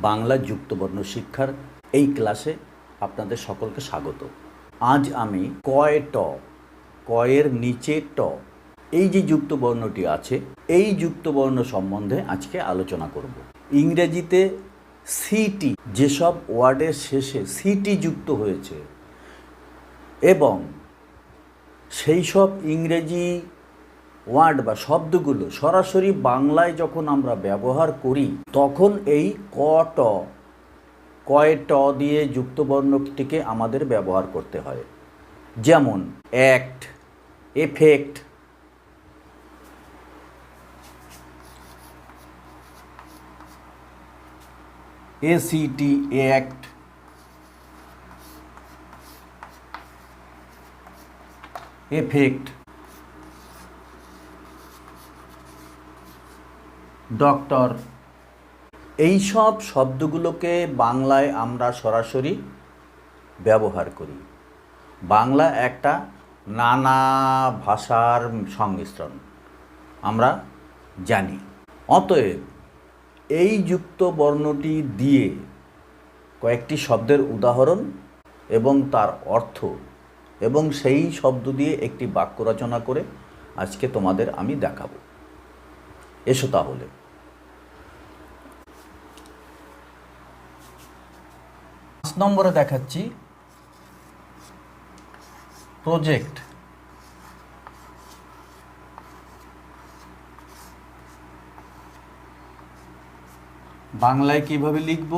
বাংলা যুক্তবর্ণ শিক্ষার এই ক্লাসে আপনাদের সকলকে স্বাগত। আজ আমি কয়ের নিচে ট এই যে যুক্তবর্ণটি আছে এই যুক্তবর্ণ সম্বন্ধে আজকে আলোচনা করব। ইংরেজিতে সিটি যেসব ওয়ার্ডের শেষে সিটি যুক্ত হয়েছে এবং সেই সব ইংরেজি ওয়ার্ড বা শব্দগুলো সরাসরি বাংলায় যখন আমরা ব্যবহার করি তখন এই কয় ট দিয়ে যুক্তবর্ণটিকে আমাদের ব্যবহার করতে হয়। যেমন act, effect, ACT act, effect, doctor, এই সব শব্দগুলোকে বাংলায় আমরা সরাসরি ব্যবহার করি। বাংলা একটা নানা ভাষার সংমিশ্রণ আমরা জানি। অতএব এই যুক্ত বর্ণটি দিয়ে কয়েকটি শব্দের উদাহরণ এবং তার অর্থ এবং সেই শব্দ দিয়ে একটি বাক্য রচনা করে আজকে তোমাদের আমি দেখাবো। এসো তাহলে। 5 নম্বরে দেখাচ্ছি প্রজেক্ট। বাংলায় কিভাবে লিখব?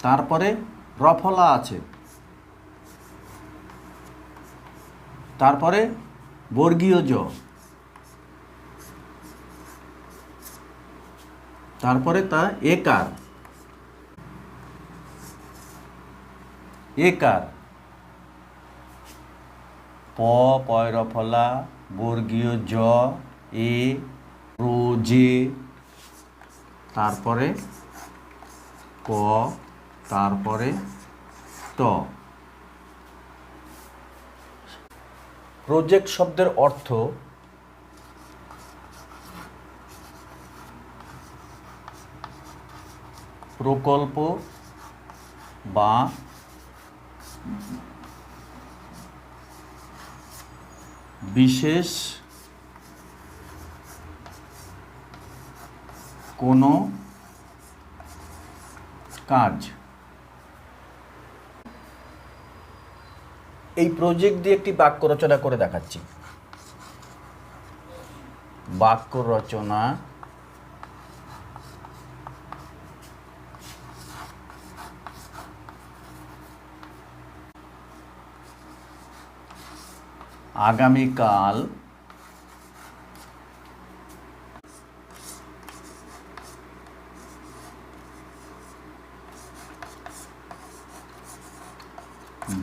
তারপরে রফলা আছে, তারপরে বর্গীয় জ, তারপরে তা একার, পয় রফলা, বর্গীয় জ, এ, প্রোজে, তারপরে ক, তারপরে ট। প্রজেক্ট শব্দের অর্থ প্রকল্প বা বিশেষ কোনো কাজ। এই প্রজেক্ট দিয়ে একটি বাক্য রচনা করে দেখাচ্ছি। বাক্য রচনা আগামীকাল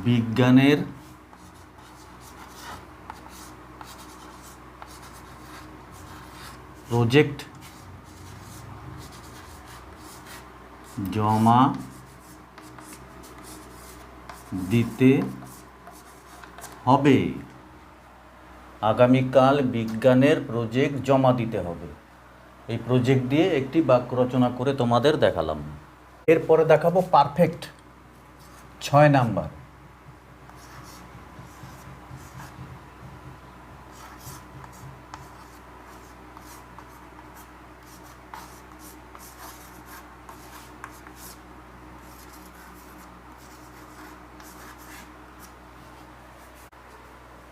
বিজ্ঞানের প্রজেক্ট জমা দিতে হবে। আগামীকাল বিজ্ঞানের প্রজেক্ট জমা দিতে হবে। এই প্রজেক্ট দিয়ে একটি বাক্য রচনা করে তোমাদের দেখালাম। এরপরে দেখাবো পারফেক্ট, 6 নাম্বার।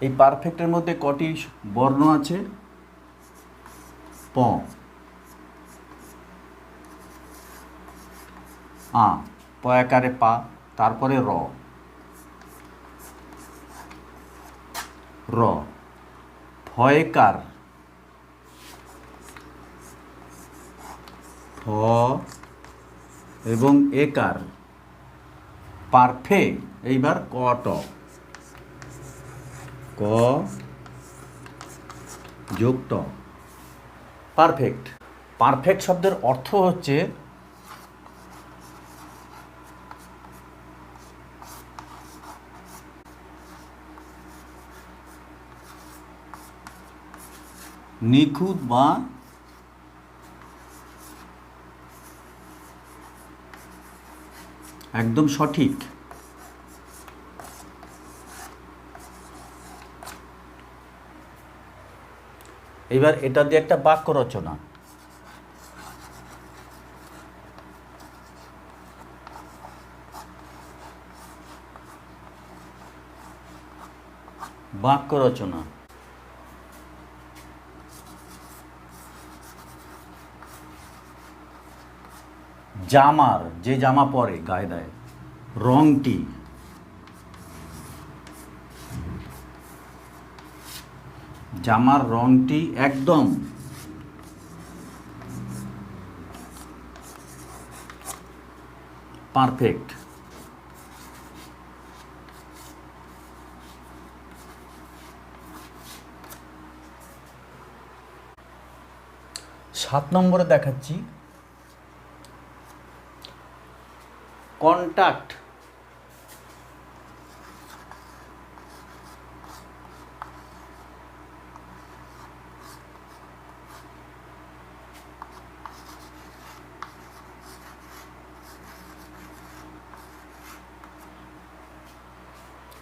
এই পারফেক্টের মধ্যে কটি বর্ণ আছে? প, আ, পয়াকারে পা, তারপরে র, ফয়কার, ফ এবং একার, পারফে, এইবার কট, ক যোগ ট, পারফেক্ট। পারফেক্ট শব্দের অর্থ হচ্ছে নিখুঁত বা একদম সঠিক। এবার এটা দিয়ে একটা বাক্য রচনা। বাক্য রচনা। জামার, যে জামা পরে গায়ে দেয়, রংটি, জামার রংটি একদম পারফেক্ট। সাত নম্বরে দেখাচ্ছি কন্টাক্ট।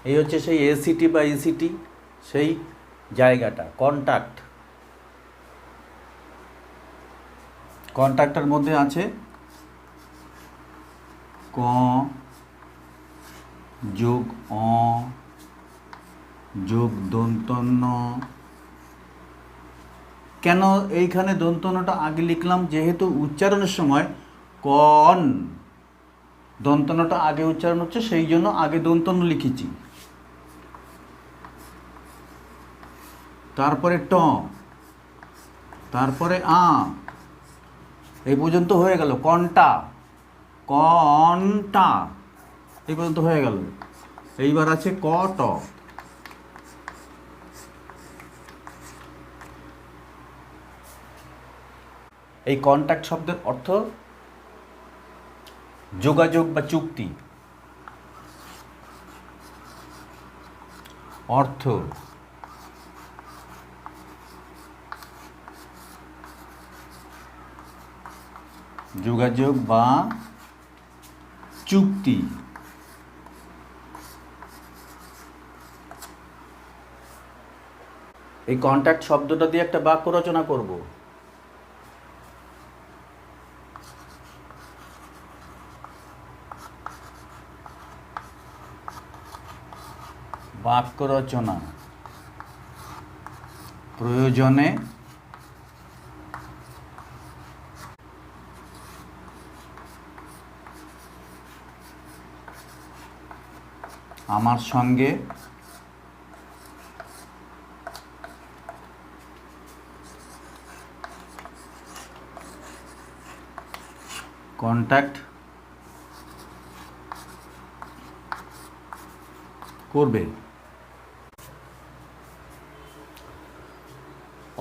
এই হচ্ছে সেই এসিটি বা ইসিটি, সেই জায়গাটা কন্টাক্ট। কন্টাক্টের মধ্যে আছে ক যোগ অ যোগ দন্তন্য। কেন এইখানে দন্তন্যটা আগে লিখলাম? যেহেতু উচ্চারণের সময় কন দন্তন্যটা আগে উচ্চারণ হচ্ছে, সেই জন্য আগে দন্তন্য লিখেছি। তারপরে ট, তারপরে আ, এই পর্যন্ত হয়ে গেল। কন্টা, কন্টা, এই পর্যন্ত হয়ে গেল। এইবার আছে ক ট। এই কন্ট্যাক্ট শব্দের অর্থ যোগাযোগ বা চুক্তি। অর্থ যোগাযোগ বা চুক্তি। এই কন্ট্যাক্ট শব্দটা দিয়ে একটা বাক্য রচনা করব। বাক্য রচনা। প্রয়োজনে আমার সঙ্গে কন্ট্যাক্ট করবে।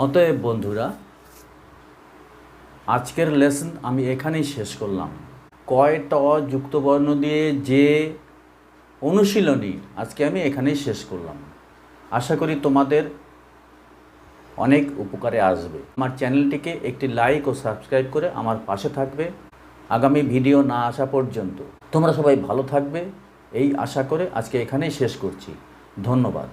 অতএব বন্ধুরা, আজকের লেসন আমি এখানেই শেষ করলাম। কয় ট যুক্ত বর্ণ দিয়ে যে অনুশীলনী আজকে আমি এখানেই শেষ করলাম। আশা করি তোমাদের অনেক উপকারে আসবে। আমার চ্যানেলটিকে একটি লাইক ও সাবস্ক্রাইব করে আমার পাশে থাকবে আগামী ভিডিও না আসা পর্যন্ত। তোমরা সবাই ভালো থাকবে এই আশা করে আজকে এখানেই শেষ করছি। ধন্যবাদ।